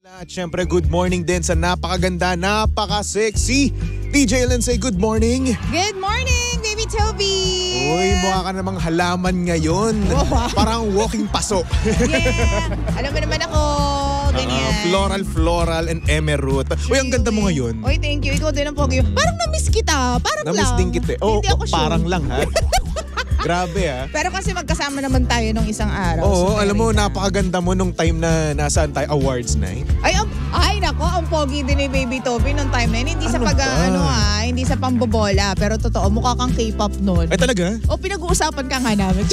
At syempre, good morning din sa napakaganda, napaka-sexy DJ Lindsay. Good morning. Good morning, Baby Toby! Uy, mukha ka namang halaman ngayon. Wow. Parang walking paso. Yeah! Alam mo naman ako, ganyan. Floral and emerald. Uy, ang ganda mo ngayon. Uy, thank you. Ikaw din ang pogi. Parang na-miss kita. Parang Na-miss lang. din kita. Oh, Hindi ako sure. parang lang ha. Grabe ha. Pero kasi magkasama naman tayo nung isang araw. Oo, So, alam mo, very na. napakaganda mo nung time na nasaan tayo, awards night. Ay, nako, ang pogi din ni Baby Toby nung time na yun. Hindi sa Ano ba? hindi sa pambobola. Pero totoo, mukha kang K-pop nun. Ay talaga? O pinag-uusapan ka nga namin.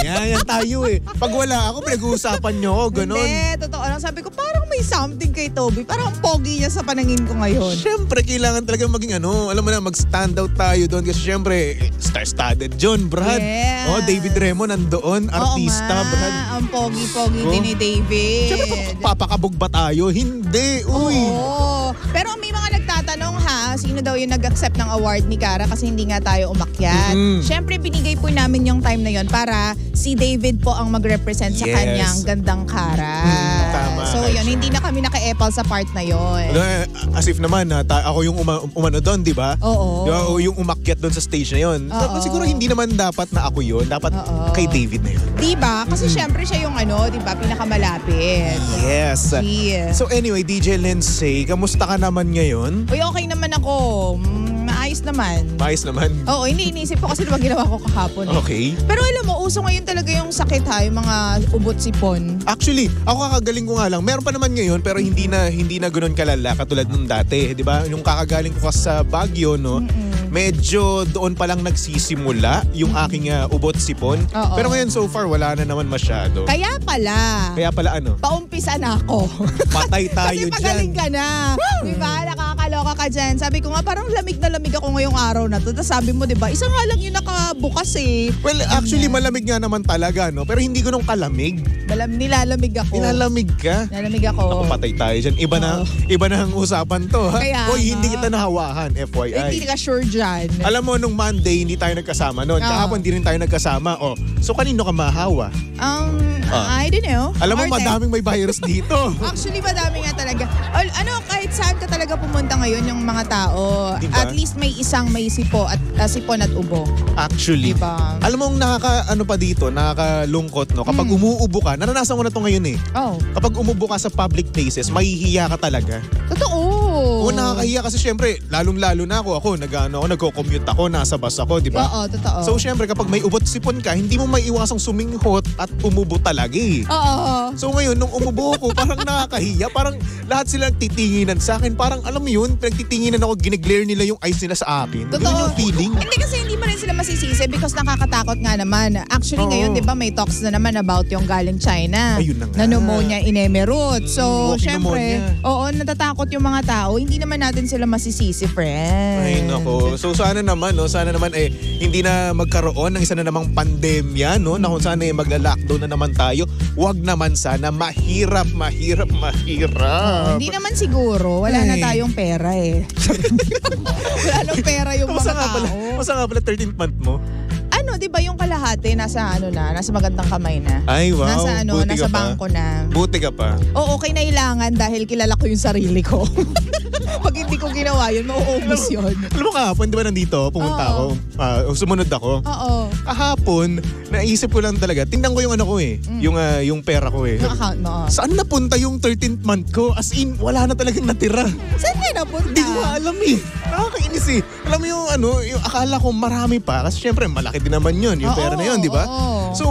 Yan tayo eh. Pag wala ako, pinag-uusapan nyo ako, ganon. Hindi, totoo lang. Sabi ko, parang may something kay Toby. Parang ang pogi niya sa panangin ko ngayon. Siyempre, kailangan talaga maging alam mo na, mag-stand out tayo doon. Kasi siyempre, star-studded John, Brad. Yeah. Oh, David Remo nandoon, artista, Oo nga, Brad. ang pogi-pogi Oh. din ni David. Siyempre, papakabog ba tayo? Hindi, uy. Oo. Pero may mga nagtatanong sino daw yung nag-accept ng award ni Cara kasi hindi nga tayo umakyat. Mm. Siyempre, binigay po namin yung time na yon para si David po ang mag-represent sa Yes. kanyang gandang Cara. Tama. So yun, hindi na kami naka-epal sa part na yon. As if naman, ako yung umano doon, di ba? Oo. Di ba? O yung umakyat doon sa stage na yun. Oo. Siguro hindi naman dapat na ako yun. Dapat Oo. kay David na yun. Diba? Kasi syempre siya yung diba, pinakamalapit. Yes. Yeah. So anyway, DJ Lindsay, kamusta ka naman ngayon? Uy, okay naman ako. Maayos naman. Maayos naman. Oo, hindi iniisip ko kasi diba ginawa ko kahapon. Okay. Pero alam mo, uso ngayon talaga yung sakit yung mga ubot-sipon. Actually, ako kakagaling ko nga lang. Meron pa naman ngayon pero hindi na ganoon kalala katulad nung dati, 'di ba? Yung kakagaling ko kasi sa Baguio, no. Medyo doon pa lang nagsisimula yung aking ubot sipon. Oo. Pero ngayon so far wala na naman masyado. Kaya pala, paumpisa na ako. Patay tayo Kasi pagaling dyan. ka na. Diba? Nakakaloka ka dyan. Sabi ko nga, parang lamig na lamig ako ngayong araw na to. Tapos sabi mo, diba, isa nga lang yung nakabukas eh. Well, actually malamig nga naman talaga, no? Pero hindi ko nung kalamig. Nilalamig ako. Nilalamig ka. Nilalamig ako. Ako, patay tayo dyan. Iba na ang usapan to, ha? Kaya Hoy, hindi nga. kita nahawahan, FYI. Hindi ka sure dyan. Alam mo, nung Monday, hindi tayo nagkasama noon. Oo. Kahapon, hindi rin tayo nagkasama. Oh, so, kanino ka mahawa? I don't know. Alam mo, Arte. madaming may virus dito. Actually, madami nga talaga. Kahit saan ka talaga pumunta ngayon yung mga tao, Diba? at least may isang may sipon at ubo. Actually. Diba? Alam mo, nakakalungkot, no? Kapag umuubo ka, naranasan ko na to ngayon eh. Oh, Kapag umubo ka sa public places, mahihiya ka talaga. totoo. Oo, nakakahiya kasi syempre, lalong-lalo na ako, nagko-commute ako, nasa bus ako, di ba? Oo, totoo. So syempre, kapag may ubot sipon ka, hindi mo maiiwasang suminghot at umubo talaga eh. Oo. So ngayon, nung umubo ko, parang nakakahiya. Parang lahat sila nagtitinginan sa akin. Parang alam mo yun, pinagtitinginan ako, giniglare nila yung eyes nila sa akin. Totoo. Ganun yung feeling. Hindi kasi hindi mo rin sila masisisi because nakakatakot nga naman. Actually Oo. ngayon, di ba, may talks na naman about yung galing China. Ayun na nga. pneumonia in emerald. So, walking syempre, pneumonia. natatakot yung mga tao. Hindi naman natin sila masisisi, friend. Ay nako. So sana naman hindi na magkaroon ng isa na namang pandemya, no? Na kung sana magla-lockdown na naman tayo. Wag naman sana, mahirap. Hindi naman siguro. Wala na Ay. tayong pera eh. Wala nang pera yung mga tao. Masa nga pala 13th month mo? Di ba yung kalahati nasa magandang kamay na. Ay, wow. Nasa Buti ka nasa pa. bangko na. Buti ka pa. Oo, kinailangan dahil kilala ko yung sarili ko. Pag hindi ko ginawa yun, mauubos yun. Alam mo kahapon, di ba nandito? Pumunta ako. Sumunod ako. Oo. Kahapon, naisip ko lang talaga. Tingnan ko yung yung pera ko eh. Yung account mo. Saan napunta yung 13th month ko? As in, wala na talagang natira. Saan kayo napunta? Hindi ko alam eh. Nakakainis eh. Alam mo yung akala ko marami pa. Kasi syempre, malaki din naman yun. Yung pera na yun, di ba? Oo. So,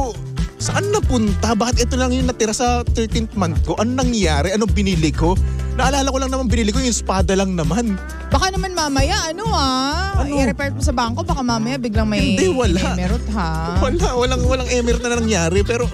saan napunta? Bakit ito lang yung natira sa 13th month ko? Ano nangyari? Ano binili ko? Naalala ko lang naman binili ko yung espada lang naman. Baka naman mamaya, Ano? i-report mo sa bangko, baka mamaya biglang may Hindi, wala. emerald, ha? Walang emirate na nangyari. Pero,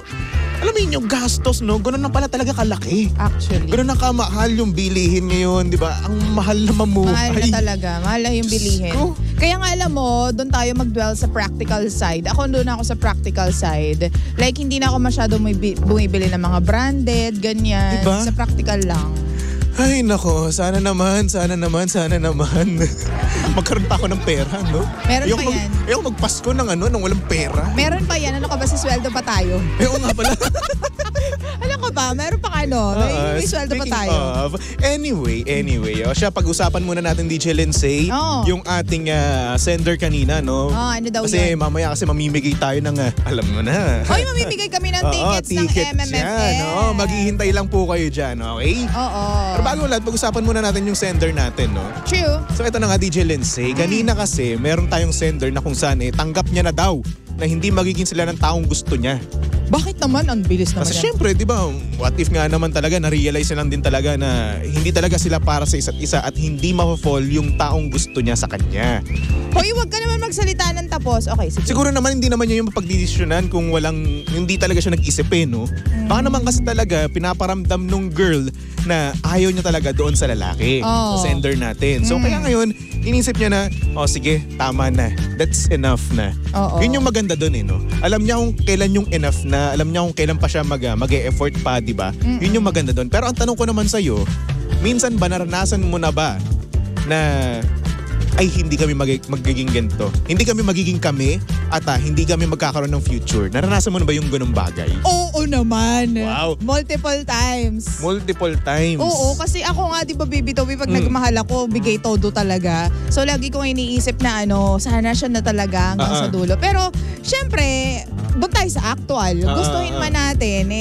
alam mo yun, yung gastos, no? Ganun na pala talaga kalaki. Actually. Ganun na kamahal yung bilihin ngayon, di ba? Ang mahal na mamuhay. Mahal na talaga. Mahal na yung bilihin. Diyos ko. Kaya nga alam mo, doon tayo mag-dwell sa practical side. Doon ako sa practical side. Like, hindi na ako masyado bumibili ng mga branded, ganyan. Diba? Sa practical lang. Ay nako, sana naman. Magkaroon pa ako ng pera, no? Meron pa yan. Ayoko magpasko ng walang pera. Meron pa yan. Ano ka ba, sisweldo pa tayo? Ayoko nga pala. Alam ko pa? Meron pa ano? May sweldo pa tayo. Anyway, siya, pag-usapan muna natin, DJ Lindsay, yung ating sender kanina, no? Ano daw kasi yun? mamaya kasi mamimigay tayo ng, alam mo na. Hoy, mamimigay kami ng tickets ng MMFF. Maghihintay lang po kayo dyan, okay? Oo. Pero bago lahat, pag-usapan muna natin yung sender natin, no? True. So ito na nga, DJ Lindsay, kanina kasi meron tayong sender na kung saan tanggap niya na daw na hindi magiging sila ng taong gusto niya. Bakit naman? Ang bilis naman Kasi yan. syempre, di ba, what if nga naman talaga, na-realize lang din talaga na hindi talaga sila para sa isa't isa at hindi ma-fall yung taong gusto niya sa kanya. Hoy, wag ka naman magsalita ng tapos. Okay, sige. Siguro naman hindi naman niya yung mapagdidesisyonan kung hindi talaga siya nag-isip no? Baka naman kasi talaga pinaparamdam nung girl na ayaw niya talaga doon sa lalaki, sa sender natin. So kaya ngayon, inisip niya na, sige, tama na. That's enough na. Yun yung maganda doon no? Alam niya kung kailan yung enough na, alam niya kung kailan pa siya mag-e-effort pa, di ba? Yun yung maganda doon. Pero ang tanong ko naman sa'yo, minsan ba naranasan mo na ba na ay hindi kami magiging ganito. Hindi kami magiging kami at hindi kami magkakaroon ng future. Naranasan mo na ba yung ganung bagay? Oo naman. Wow. Multiple times. Multiple times? Oo, kasi ako nga, di ba, Baby Toby, pag nagmahal ako, bigay todo talaga. So, lagi ko iniisip na sana siya na talaga hanggang sa dulo. Pero, syempre, doon tayo sa actual. Gustuhin man natin,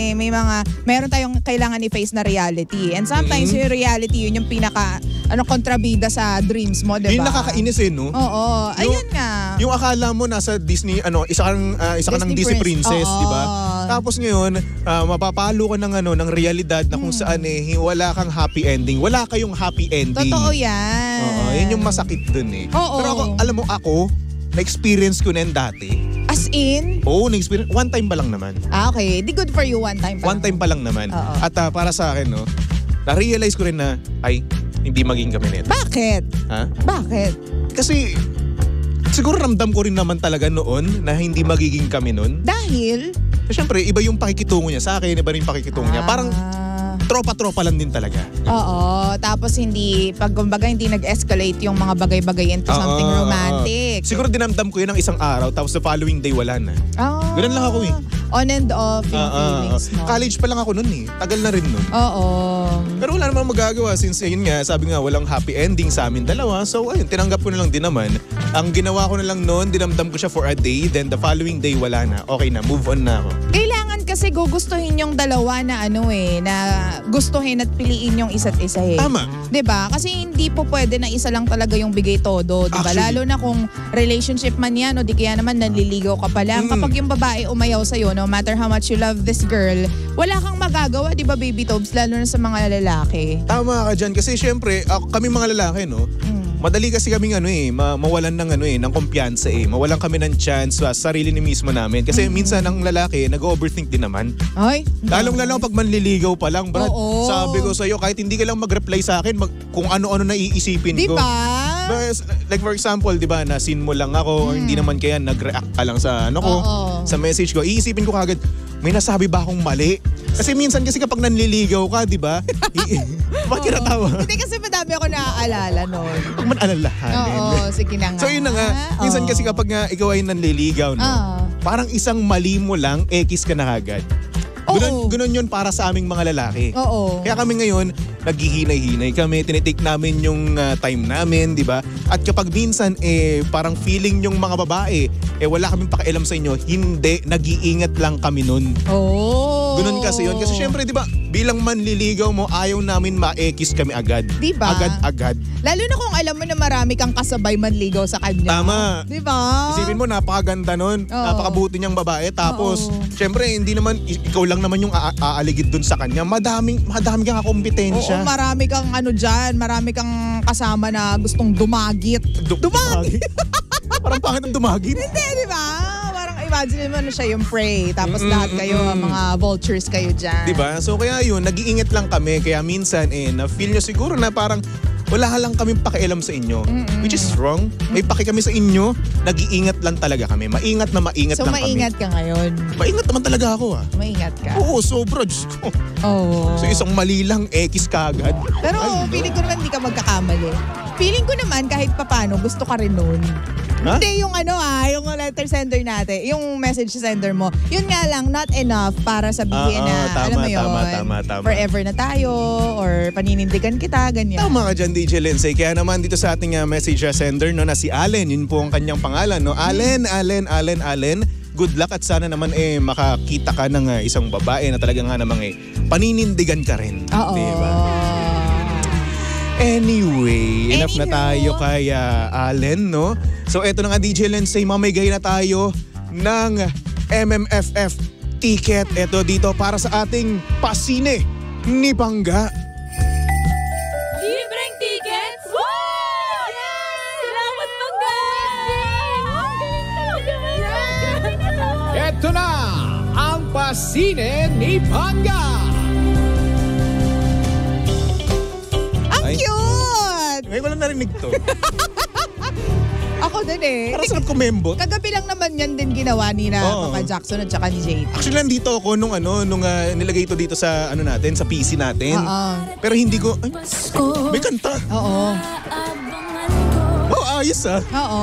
meron tayong kailangan i-face na reality. And sometimes, yung reality, yun yung pinaka, kontrabida sa dreams mo, di ba? Yung nakakainis no? Oo. Ayun nga. Yung akala mo nasa Disney, isa ka ng Disney princess, di ba? Tapos ngayon, mapapalo ka ng realidad na kung saan wala kang happy ending. Wala kayong happy ending. Totoo yan. Oo, yun yung masakit dun Oo. Pero ako, na-experience ko na yan dati. As in? Oo, na-experience. One time pa lang naman. Okay. Di good for you, one time pa One time pa lang naman. Oo. At para sa akin, na-realize ko rin na, hindi maging kami nito. Bakit? Ha? Bakit? Kasi, siguro ramdam ko rin naman talaga noon na hindi magiging kami noon. Dahil? Siyempre, iba yung pakikitungo niya sa akin, iba rin yung pakikitungo niya. Parang tropa-tropa lang din talaga. Oo. Tapos kumbaga hindi nag-escalate yung mga bagay-bagay into something romantic. Siguro dinamdam ko yun ng isang araw, tapos the following day wala na. Ganun lang ako On and off yung feelings mo. College pa lang ako nun Tagal na rin nun. Oo. Pero wala namang magagawa since yun nga, sabi nga walang happy ending sa amin dalawa. So ayun, tinanggap ko na lang din naman. Ang ginawa ko na lang noon, dinamdam ko siya for a day, then the following day wala na. Okay na, move on na ako. Kailangan kasi gugustuhin yung dalawa na na gustuhin at piliin yung isa't isa Tama. 'Di ba? Kasi hindi po pwede na isa lang talaga yung bigay todo, 'di ba? Lalo na kung relationship man 'yan o di kaya naman nanliligaw ka pa lang. Kapag yung babae umayaw sa no matter how much you love this girl, wala kang magagawa, 'di ba, Baby Tobes, lalo na sa mga lalaki. Tama ka diyan kasi syempre, kami mga lalaki madali kasi kaming mawalan ng kumpiyansa mawalan kami ng chance sa sarili ni mismo namin. Kasi minsan ang lalaki nag-overthink din naman. Ay, Lalong-lalo pag manliligaw pa lang, Brad. Oo. Sabi ko sa'yo, kahit hindi ka lang mag-reply sa akin, kung ano-ano na iisipin ko. Diba? Like for example, di ba, nasin mo lang ako or hindi naman kaya nag-react ka lang sa sa message ko. Iisipin ko kagad, may nasabi ba akong mali? Kasi minsan kasi kapag nanliligaw ka, di ba? Bakit natawa? Hindi kasi madami ako naaalala noon. Pag man-alalahanin. Oo, sige na nga. So yun na nga, minsan kasi kapag nga ikaw ay nanliligaw, parang isang mali mo lang, kiss ka na kagad. Ganun yun para sa aming mga lalaki. Oo. Kaya kami ngayon, naghihinay-hinay kami, tinitake namin yung time namin, di ba? At kapag minsan, parang feeling yung mga babae, wala kaming pakialam sa inyo, hindi, nag-iingat lang kami nun. Oh. Ganun kasi yun. Kasi syempre, di ba, bilang manliligaw mo, ayaw namin ma-kiss kami agad. Di ba? Agad-agad. Lalo na kung alam mo na marami kang kasabay manligaw sa kanya. Tama. Di ba? Isipin mo, napakaganda nun. Napakabuti niyang babae. Tapos, syempre, hindi naman, ikaw lang naman yung aaligid dun sa kanya. Madami kang kompetensya. Oo, marami kang marami kang kasama na gustong dumagit. Dumagit? Parang pangit ang dumagit. Hindi, di ba? Parang imagine mo na siya yung prey. Tapos lahat kayo, mga vultures kayo dyan. Di ba? So kaya yun, nag-iingat lang kami. Kaya minsan, na-feel nyo siguro na parang wala lang kaming pakialam sa inyo. Which is wrong. May paki kami sa inyo. Nag-iingat lang talaga kami. Maingat na maingat so, lang kami. So maingat ka ngayon? Maingat naman talaga ako Maingat ka? Oo, sobra. Diyos ko. Oo. So isang mali lang, kiss ka agad. Pero feeling ko naman hindi ka magkakamali. Feeling ko naman kahit papano gusto ka rin nun. Ha? Hindi, yung yung letter sender natin, yung message sender mo, yun nga lang, not enough para sabihin na, alam mo yun, tama. forever na tayo, or paninindigan kita, ganyan. Tama ka dyan, DJ Lindsay. Kaya naman dito sa ating message sender, no, na si Allen, yun po ang kanyang pangalan. No? Allen. Good luck at sana naman makakita ka ng isang babae na talagang nga namang paninindigan ka rin. Oo. Diba? Anyway, enough na tayo kay Allen, no? So eto na nga, DJ Lindsay, mamigay na tayo ng MMFF ticket. Eto dito para sa ating pasine ni Pangga. Libreng tickets? Wow! Yes! Salamat Pangga! Ang galing talaga! Ito na ang pasine ni Pangga. Ang Ay. cute! Ngayon ko lang narinig to. Ako din eh. Parang sarap kumembot. Kagabi lang naman yan din ginawa ni Oo. Papa Jackson at saka ni JT. Actually, nandito ako nung nilagay ito dito sa natin, sa PC natin. Oo. Pero hindi ko, ay, may kanta. Oo. Oh, ayos ah. Oo.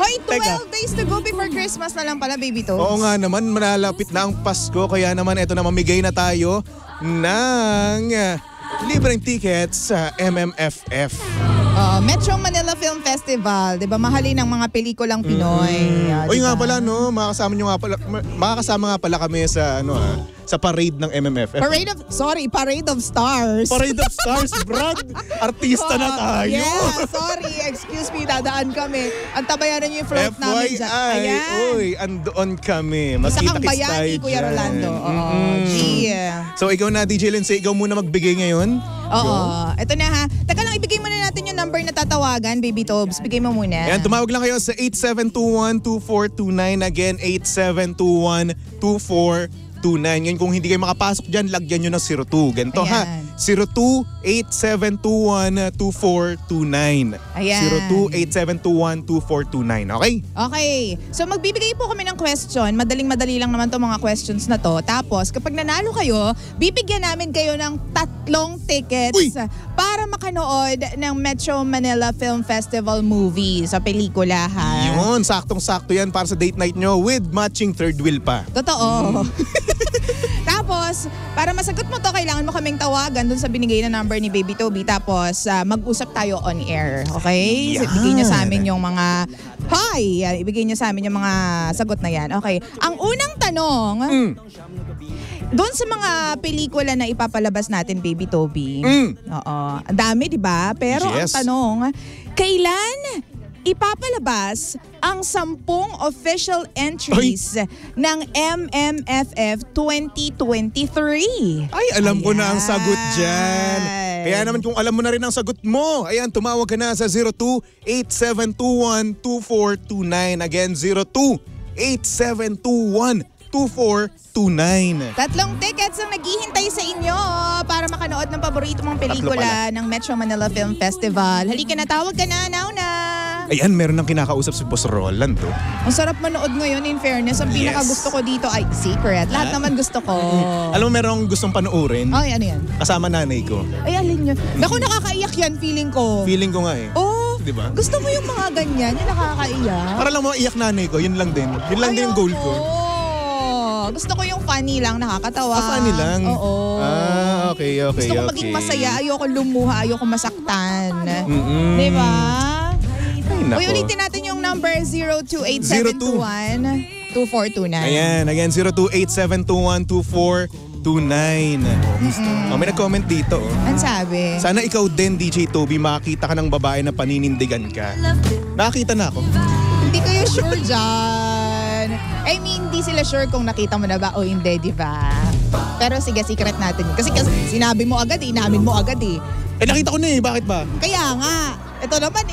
Hoy, 12 Teka. days to go before Christmas na lang pala, baby to. Oo nga naman, malalapit na ang Pasko. Kaya naman, eto na, mamigay na tayo ng libreng tickets sa MMFF. Metro Manila Film Festival, 'di ba? Mahalin ng mga pelikulang Pinoy. Oy Diba? nga pala, no, makakasama nga pala kami sa sa parade ng MMFF. Parade of Stars. Parade of Stars, Brad. Artista na tayo. Yeah, sorry. Excuse me, dadaan kami. Ang tabayanan niyo yung float namin dyan. FYI, Ayan. uy, andoon kami. Isa kang Magkita-kits tayo bayani, Kuya dyan. Rolando. Oo, G. So ikaw na, DJ Lindsay, ikaw muna magbigay ngayon. Oo. Ito na ha. Teka lang, ibigay muna natin yung number na tatawagan, Baby Tobes. Bigay mo muna. Ayan, tumawag lang kayo sa 8721-2429. Again, 8721-2429. Ngayon, kung hindi kayo makapasok dyan, lagyan nyo ng 02. Ganito ha. Ayan. 02-8721-2429. Ayan. 02-8721-2429. Okay? Okay. So magbibigay po kami ng question. Madaling-madali lang naman 'tong mga questions na to. Tapos kapag nanalo kayo, bibigyan namin kayo ng 3 tickets Uy! para makanood ng Metro Manila Film Festival movie sa pelikula ha. Yun, saktong-sakto yan para sa date night nyo with matching third wheel pa. Totoo. Tapos, para masagot mo to, kailangan mo kaming tawagan dun sa binigay na number ni Baby Toby. Tapos, mag-usap tayo on air. Okay? So, Yan. ibigay niyo sa amin yung mga hi! Ibigay niyo sa amin yung mga sagot na yan. Okay. Ang unang tanong, doon sa mga pelikula na ipapalabas natin, Baby Toby. Oo. Ang dami, di ba? Pero Yes. ang tanong, kailan ipapalabas ang 10 official entries ng MMFF 2023? Ay, alam ko na ang sagot dyan. Ayan. Kaya naman kung alam mo na rin ang sagot mo, ayan, tumawag ka na sa 02-8721-2429. Again, 02-8721-2429. 3 tickets ang naghihintay sa inyo para makanood ng paborito mong pelikula ng Metro Manila Film Festival. Halika na, tawag ka na, now na. Ayan, meron nang kinakausap si Boss Roland. Oh. Ang sarap manood ngayon, in fairness. Ang pinaka Yes. gusto ko dito ay Secret. Lahat naman gusto ko. Alam mo, meron akong gustong panoorin. Ay, ano yan? Kasama nanay ko. Ay, alin yun? Naku, nakakaiyak yan, feeling ko. Feeling ko nga eh. Oh, Di ba? gusto mo yung mga ganyan, yung nakakaiyak? Para lang maiyak nanay ko, yun lang din. Yun lang din yung goal ko. Gusto ko yung funny lang, nakakatawa. Funny lang? Oo. Okay. Gusto ko maging masaya, ayoko lumuha, ayoko masaktan. Mm-mm. Di ba? Ay, nako. Uy, ulitin natin yung number 02871-2429. Ayan, again, 02-8721-2429. May nag-comment dito. Ang sabi? Sana ikaw din, DJ Toby, makakita ka ng babae na paninindigan ka. Nakakita na ako. Hindi kayo sure dyan. I mean, hindi sila sure kung nakita mo na ba o hindi, di ba? Pero sige, secret natin. Kasi sinabi mo agad, inamin mo agad eh. Nakita ko na eh. Bakit ba? Kaya nga, ito naman,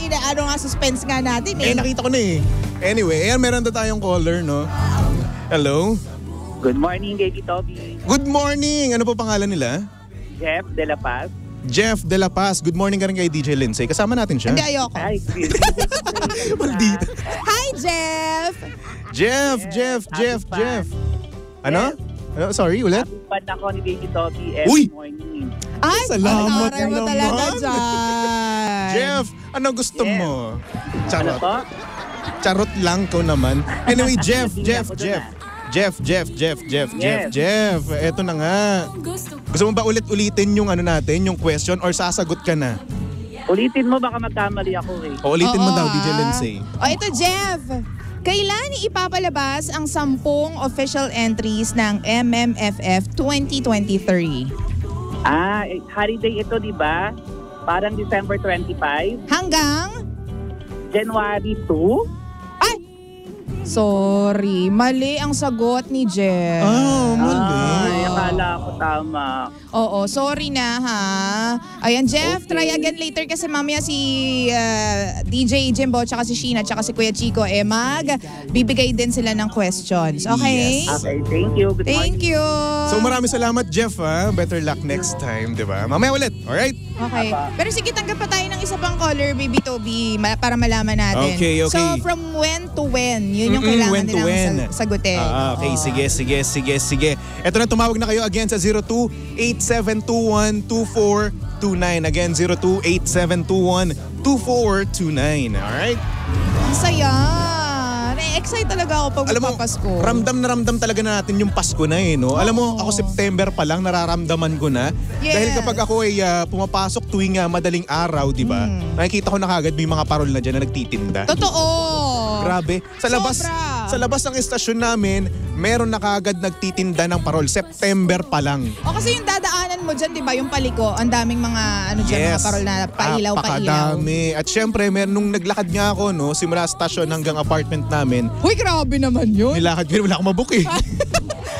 suspense nga natin eh. Nakita ko na eh. Anyway, ayan, meron na tayong caller, no? Hello? Good morning, Baby Toby. Good morning! Ano po pangalan nila? Jeff De La Paz. Jeff De La Paz. Good morning ka rin kay DJ Lindsay. Kasama natin siya. Hindi, ayoko. Hi, Maldita. Hi, Jeff! Jeff. Ano? Sorry, ulit? Pan ako ni Baby Toby every Uy! morning. Ay, Salamat ang aral mo naman. talaga dyan. Jeff, ano gusto Yes. mo? Ano Charot. po? Charot lang ko naman. Anyway, Jeff. Eto na nga. Gusto mo ba ulit-ulitin yung ano natin, yung question or sasagot ka na? Ulitin mo, baka magkamali ako eh. O ulitin mo Oo, daw, DJ ah. Lindsay. O ito, Jeff. Kailan ipapalabas ang 10 official entries ng MMFF 2023? Holiday ito, di ba? Parang December 25, Hanggang? January 2. Ay! Sorry, mali ang sagot ni Jeff. Ay, akala ko tama. Oo, sorry na ha. Ayan, Jeff, try again later kasi mamaya si DJ Jimbo, tsaka si Sheena, tsaka si Kuya Chico, bibigay din sila ng questions. Okay? Yes. Okay, thank you. Good morning. Thank you. So maraming salamat, Jeff. Better luck next time, di ba? Mamaya ulit, alright? Okay. Pero sige, tanggap pa tayo ng isa pang caller, Baby Toby, para malaman natin. Okay. So, from when to when? Yun yung kailangan when to when. nilang sagutin. Okay, Oo. sige. Eto na, tumawag na kayo again sa 02-8721-2429. Again, 02-8721-2429. Alright? Ang saya. Na-excite talaga ako pag Alam mo, magpapasko. ramdam na ramdam talaga na natin yung Pasko na eh, no? Alam mo, ako September pa lang, nararamdaman ko na. Yes. Dahil kapag ako ay pumapasok tuwing madaling araw, di ba? Nakikita ko na kagad may mga parol na dyan na nagtitinda. Totoo. Grabe. Sa labas ng estasyon namin, meron na kagad nagtitinda ng parol. September pa lang. O kasi yung dadaanan mo dyan, di ba, yung paliko, ang daming mga, mga parol na pailaw. Napakadami. At syempre, nung naglakad nga ako, no, simula stasyon hanggang apartment namin, Uy, grabe naman yun. nilakad ko, wala akong mabook eh.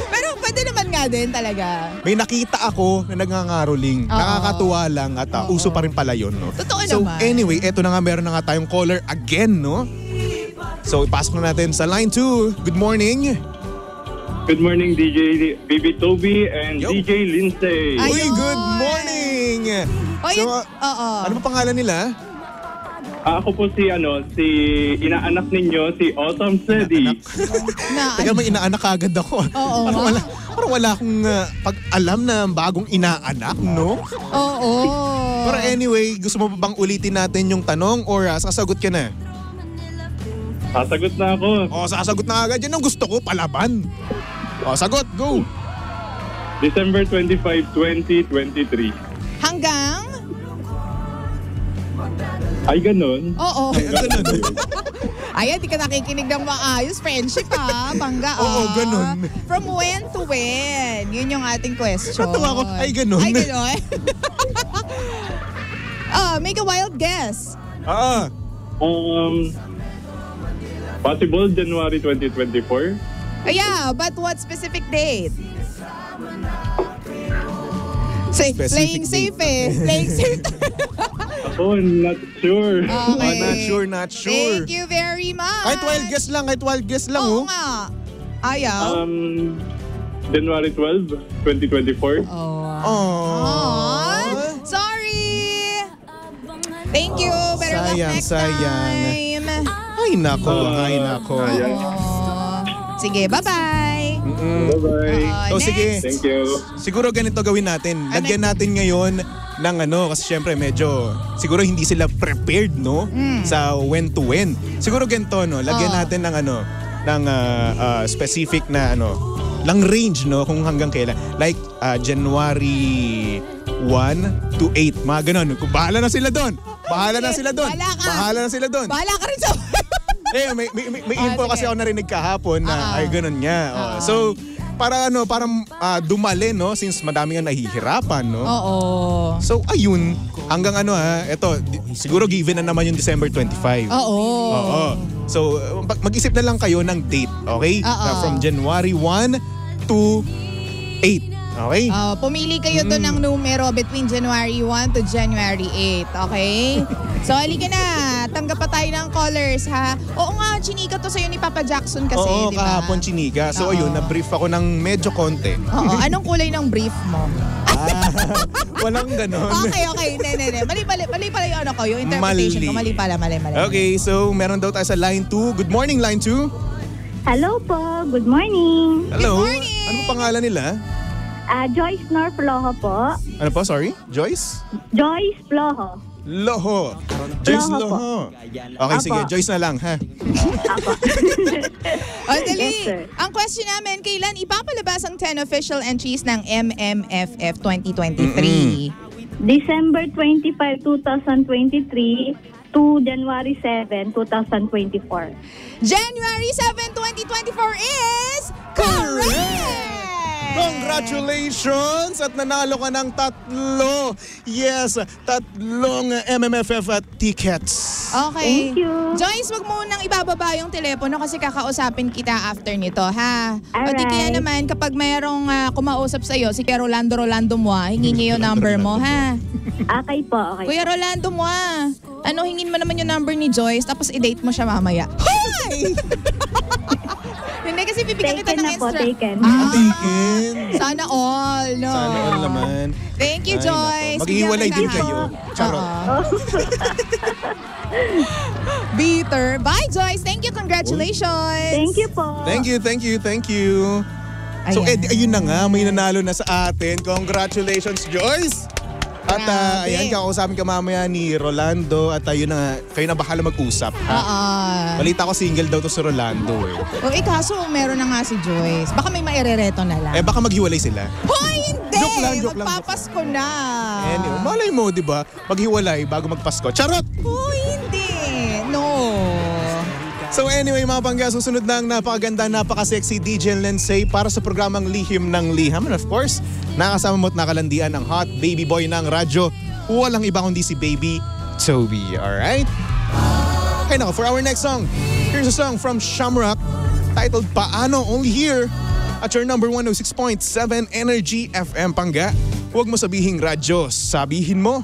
Pero pwede naman nga din talaga. May nakita ako na nagngangaroling. Oo. Nakakatuwa lang at uso pa rin pala yun, no? Totoo So naman. anyway, eto na nga, meron na nga tayong caller again, no? So ipasok na natin sa line 2. Good morning. Good morning, DJ Baby Toby and Yo. DJ Lindsay. Ay. Uy, Ayun. good morning! O, So, oo. ano ba pangalan nila? Ako po si inaanak ninyo, si Autumn Cedi. Taga may inaanak agad ako. Oo. Parang wala akong pag-alam na bagong inaanak, no? Oo. Pero anyway, gusto mo ba bang ulitin natin yung tanong or sasagot ka na? Sasagot na ako. O, sasagot na agad. Yan ang gusto ko, palaban. O, sagot, go! December 25, 2023. Hanggang? Ay, ganun. Oo. Ganun. Ayan, di ka nakikinig ng maayos. Friendship ha, bangga. Oo, ganun. From when to when? Yun yung ating question. Natuwa ko, ay, ganun. Ay, ganun. Make a wild guess. Possible January 2024. Yeah, but what specific date? Specific Playing safe eh. Playing safe. Ako, not sure. Okay. Not sure. Thank you very much. Kahit wild guess lang, Oo oh. nga. Ayaw. January 12, 2024. Aww. Sorry. Thank you. Better luck next time. Ay, nako. Oo. Sige, bye-bye. Bye-bye. So, next. sige. Thank you. Siguro ganito gawin natin. Lagyan natin ngayon ng kasi syempre medyo, siguro hindi sila prepared, no? Sa when to when. Siguro ganito, no? Lagyan natin ng ng specific na lang range, no? Kung hanggang kailan. Like, January 1 to 8. Mga ganun. Bahala na sila doon. Bahala ka. Bahala ka rin sa... May info kasi ako narinig kahapon na ay ganun nga. So, para dumali, no? Since madami nga nahihirapan, no? Oo. So, ayun. Hanggang eto, siguro given na naman yung December 25. Oo. So, mag-isip na lang kayo ng date, okay? From January 1 to 8. Okay? Pumili kayo doon ng numero between January 1 to January 8. Okay? So, halika na. Tanggap pa tayo ng callers, ha? Oo nga, chinika to sa'yo ni Papa Jackson kasi, Oo, di ba? kahapon chinika. So, Oo. ayun, na-brief ako ng medyo konti. Oo. Anong kulay ng brief mo? Walang ganon. Okay. Hindi. Mali pala yung yung interpretation ko. Mali pala. Okay, so meron daw tayo sa line 2. Good morning, line 2. Hello po. Good morning. Hello. Good morning. Ano pa pangalan nila? Joyce Norfloho po. Ano po, sorry? Joyce? Joyce Floho. Loho. Joyce Loho po. Loho. Okay, Apo. sige. Joyce na lang, ha? O, dali. Yes, sir. Ang question namin, kailan ipapalabas ang 10 official entries ng MMFF 2023? December 25, 2023 to January 7, 2024. January 7, 2024 is correct! Congratulations! At nanalo ka ng 3. Yes, 3 MMFF tickets. Okay. Thank you. Joyce, wag mo nang ibababa yung telepono kasi kakausapin kita after nito, ha? O di kaya Alright. naman, kapag mayroong kumausap sa'yo, si Kuya Rolando Moa, hingin niya yung number mo, ha? Okay po, okay. Kuya Rolando Moa, hingin mo naman yung number ni Joyce, tapos i-date mo siya mamaya. Hoy! Hindi kasi bibigyan kita Taken ng na po, extra. taken. Taken. Sana all, no? Sana all naman. Thank you, Ay, Joyce. nako. Maghihiwalay Bigyan din kita, kayo. ha? Charot. Oo. Bitter. Bye, Joyce. Thank you. Congratulations. Thank you po. Thank you. So, Ayan. ayun na nga. May nanalo na sa atin. Congratulations, Joyce! At Grabe. ayan, kakausapin ka mamaya ni Rolando. At ayun na nga, kayo na bahala mag-usap. ha? Oo. Balita ko single daw to si Rolando eh. O kaso meron na nga si Joyce. Baka may mairereto na lang. Baka maghiwalay sila. Hoy, hindi! Joke lang. Magpapasko na. Anyway, malay mo, di ba? Maghiwalay bago magpasko. Charot! Hoy, hindi. No. So anyway mga pangga, susunod na ang napakaganda, napaka-sexy DJ Lensay para sa programang Lihim ng Liham. And of course, nakasama mo at nakalandian ang hot baby boy ng radyo. Walang iba kundi si Baby Toby. Alright? Okay nako, for our next song, here's a song from Shamrock titled Paano, only here at your number 106.7 Energy FM Pangga. Huwag mo sabihing radyo, sabihin mo